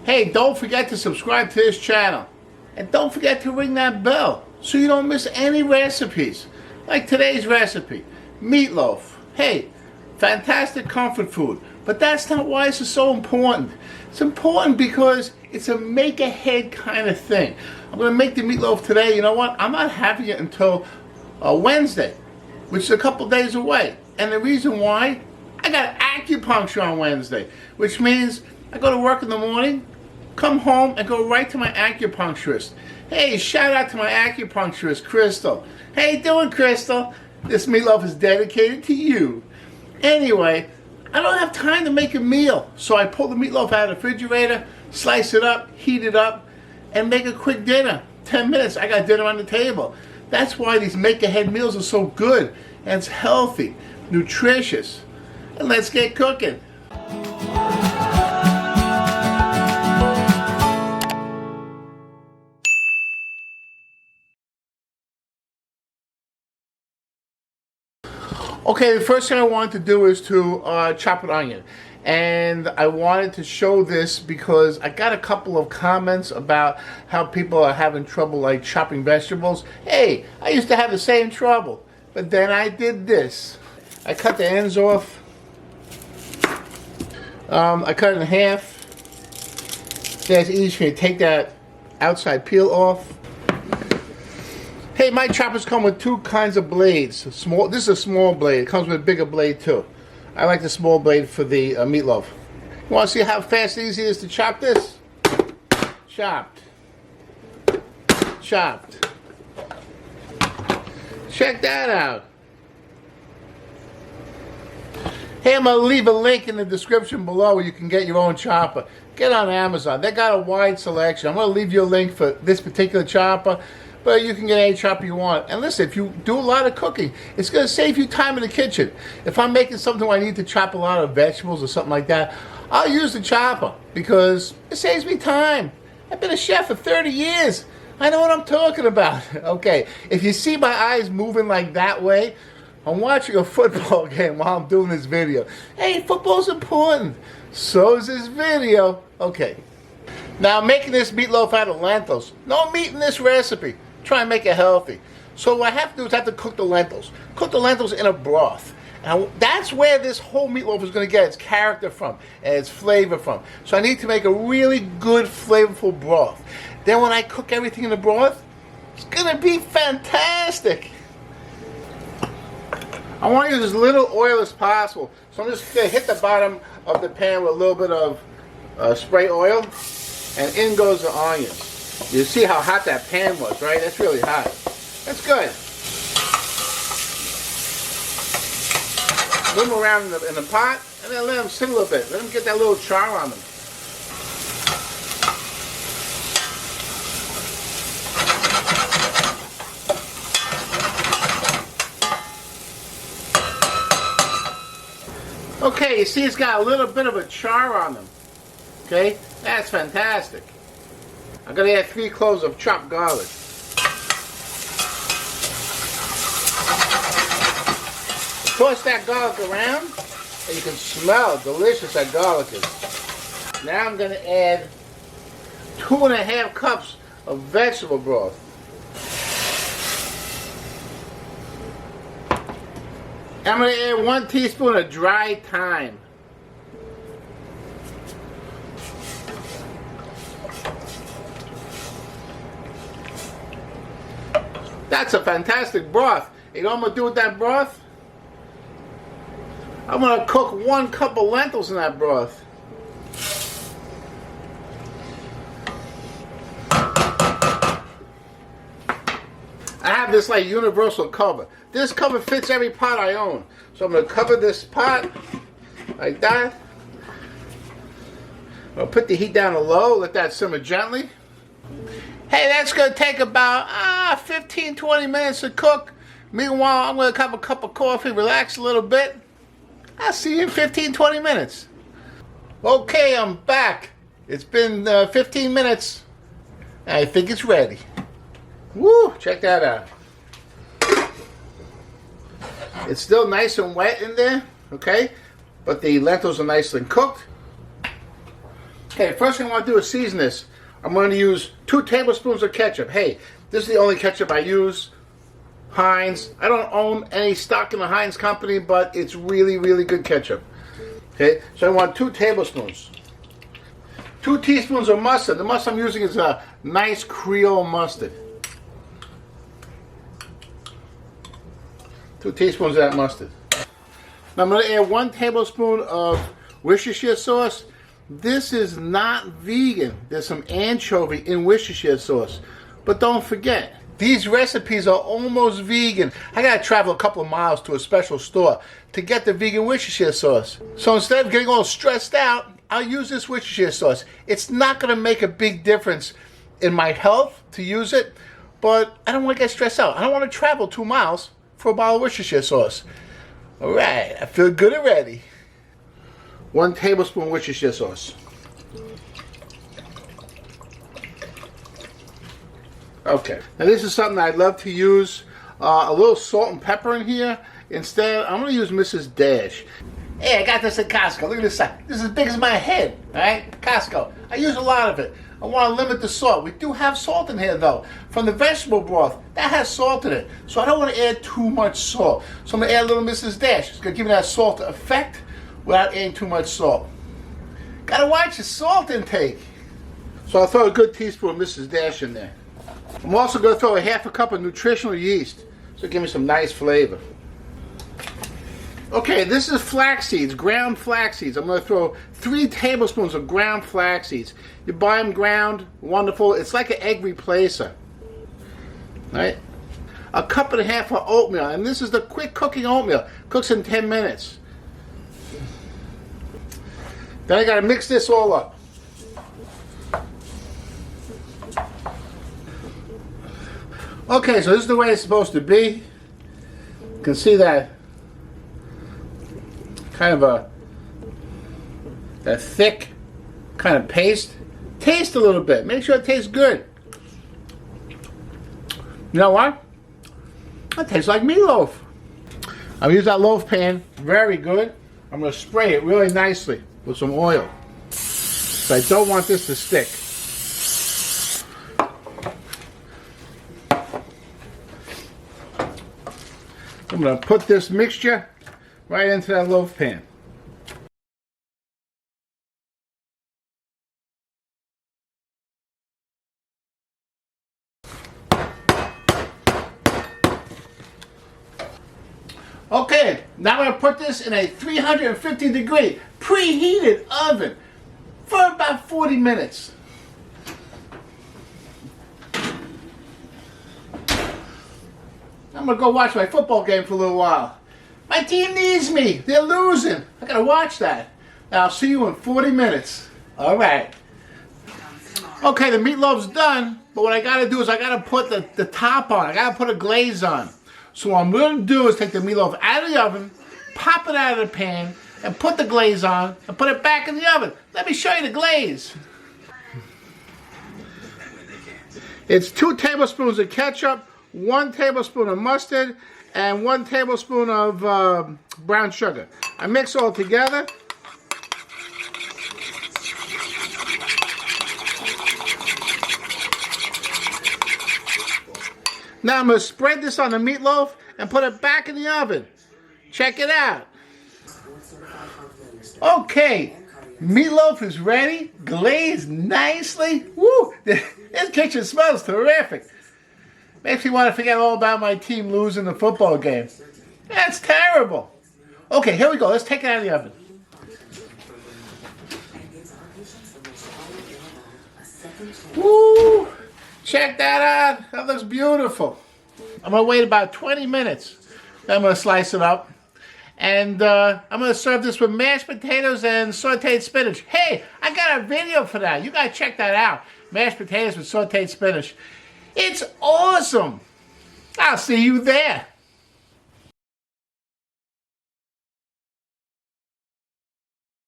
Hey, don't forget to subscribe to this channel. And don't forget to ring that bell so you don't miss any recipes. Like today's recipe, meatloaf. Hey, fantastic comfort food. But that's not why this is so important. It's important because it's a make-ahead kind of thing. I'm going to make the meatloaf today. You know what? I'm not having it until Wednesday, which is a couple days away. And the reason why, I got acupuncture on Wednesday, which means I go to work in the morning, come home, and go right to my acupuncturist. Hey, shout out to my acupuncturist, Crystal. How you doing, Crystal? This meatloaf is dedicated to you. Anyway, I don't have time to make a meal, so I pull the meatloaf out of the refrigerator, slice it up, heat it up, and make a quick dinner. 10 minutes, I got dinner on the table. That's why these make-ahead meals are so good, and it's healthy, nutritious. And let's get cooking. Okay, the first thing I wanted to do is to chop an onion. And I wanted to show this because I got a couple of comments about how people are having trouble like chopping vegetables. Hey, I used to have the same trouble, but then I did this. I cut the ends off. I cut it in half. That's easy for me to take that outside peel off. Hey, my choppers come with two kinds of blades. Small. This is a small blade. It comes with a bigger blade too. I like the small blade for the meatloaf. You want to see how fast and easy it is to chop this? Chopped. Chopped. Check that out. Hey, I'm going to leave a link in the description below where you can get your own chopper. Get on Amazon. They got a wide selection. I'm going to leave you a link for this particular chopper. But you can get any chopper you want. And listen, if you do a lot of cooking, it's going to save you time in the kitchen. If I'm making something where I need to chop a lot of vegetables or something like that, I'll use the chopper because it saves me time. I've been a chef for 30 years. I know what I'm talking about. Okay, if you see my eyes moving like that way, I'm watching a football game while I'm doing this video. Hey, football's important. So is this video. Okay. Now, I'm making this meatloaf out of lentils. No meat in this recipe. Try and make it healthy. So what I have to do is I have to cook the lentils. Cook the lentils in a broth. And that's where this whole meatloaf is going to get its character from and its flavor from. So I need to make a really good, flavorful broth. Then when I cook everything in the broth, it's going to be fantastic. I want to use as little oil as possible. So I'm just going to hit the bottom of the pan with a little bit of spray oil. And in goes the onions. You see how hot that pan was, right? That's really hot. That's good. Move them around in the pot, and then let them sit a little bit. Let them get that little char on them. Okay, you see it's got a little bit of a char on them. Okay, that's fantastic. I'm going to add 3 cloves of chopped garlic. Toss that garlic around, and you can smell how delicious that garlic is. Now I'm going to add 2.5 cups of vegetable broth. I'm going to add 1 teaspoon of dried thyme. That's a fantastic broth. You know what I'm going to do with that broth? I'm going to cook 1 cup of lentils in that broth. I have this like universal cover. This cover fits every pot I own. So I'm going to cover this pot like that. I'll put the heat down to low, let that simmer gently. Hey, that's going to take about 15-20 minutes to cook. Meanwhile, I'm going to have a cup of coffee, relax a little bit. I'll see you in 15-20 minutes. Okay, I'm back. It's been 15 minutes. I think it's ready. Woo, check that out. It's still nice and wet in there, okay? But the lentils are nicely cooked. Okay, first thing I want to do is season this. I'm going to use 2 tablespoons of ketchup. Hey, this is the only ketchup I use. Heinz. I don't own any stock in the Heinz company, but it's really, really good ketchup. Okay, so I want 2 tablespoons. 2 teaspoons of mustard. The mustard I'm using is a nice Creole mustard. 2 teaspoons of that mustard. Now I'm going to add 1 tablespoon of Worcestershire sauce. This is not vegan. There's some anchovy in Worcestershire sauce. But don't forget, these recipes are almost vegan. I gotta travel a couple of miles to a special store to get the vegan Worcestershire sauce. So instead of getting all stressed out, I'll use this Worcestershire sauce. It's not gonna make a big difference in my health to use it, but I don't want to get stressed out. I don't want to travel 2 miles for a bottle of Worcestershire sauce. All right, I feel good already. 1 tablespoon Worcestershire sauce. Okay, now this is something I'd love to use. A little salt and pepper in here. Instead, I'm going to use Mrs. Dash. Hey, I got this at Costco. Look at this side. This is as big as my head, all right? Costco. I use a lot of it. I want to limit the salt. We do have salt in here, though. From the vegetable broth, that has salt in it. So I don't want to add too much salt. So I'm going to add a little Mrs. Dash. It's going to give me that salt effect without adding too much salt. Got to watch your salt intake. So I'll throw a good teaspoon of Mrs. Dash in there. I'm also going to throw a 1/2 cup of nutritional yeast. So give me some nice flavor. Okay, this is flax seeds, ground flax seeds. I'm going to throw 3 tablespoons of ground flax seeds. You buy them ground, wonderful. It's like an egg replacer. Right? A 1.5 cups of oatmeal, and this is the quick cooking oatmeal. Cooks in 10 minutes. Then I got to mix this all up. Okay, so this is the way it's supposed to be. You can see that kind of that thick kind of paste. Taste a little bit. Make sure it tastes good. You know what? It tastes like meatloaf. I'll use that loaf pan. Very good. I'm going to spray it really nicely with some oil. So I don't want this to stick. I'm going to put this mixture right into that loaf pan. Okay, now I'm going to put this in a 350 degree preheated oven for about 40 minutes. I'm going to go watch my football game for a little while. My team needs me. They're losing. I got to watch that. Now, I'll see you in 40 minutes. All right. Okay, the meatloaf's done, but what I got to do is I got to put the top on. I got to put a glaze on. So what I'm going to do is take the meatloaf out of the oven, pop it out of the pan, and put the glaze on, and put it back in the oven. Let me show you the glaze. It's 2 tablespoons of ketchup, 1 tablespoon of mustard, and 1 tablespoon of brown sugar. I mix all together. Now I'm going to spread this on the meatloaf and put it back in the oven. Check it out. Okay, meatloaf is ready, glazed nicely. Woo! This kitchen smells terrific. Makes me want to forget all about my team losing the football game. That's terrible. Okay, here we go. Let's take it out of the oven. Woo! Check that out. That looks beautiful. I'm going to wait about 20 minutes. Then I'm going to slice it up. And I'm going to serve this with mashed potatoes and sauteed spinach. Hey, I got a video for that. You got to check that out. Mashed potatoes with sauteed spinach. It's awesome. I'll see you there.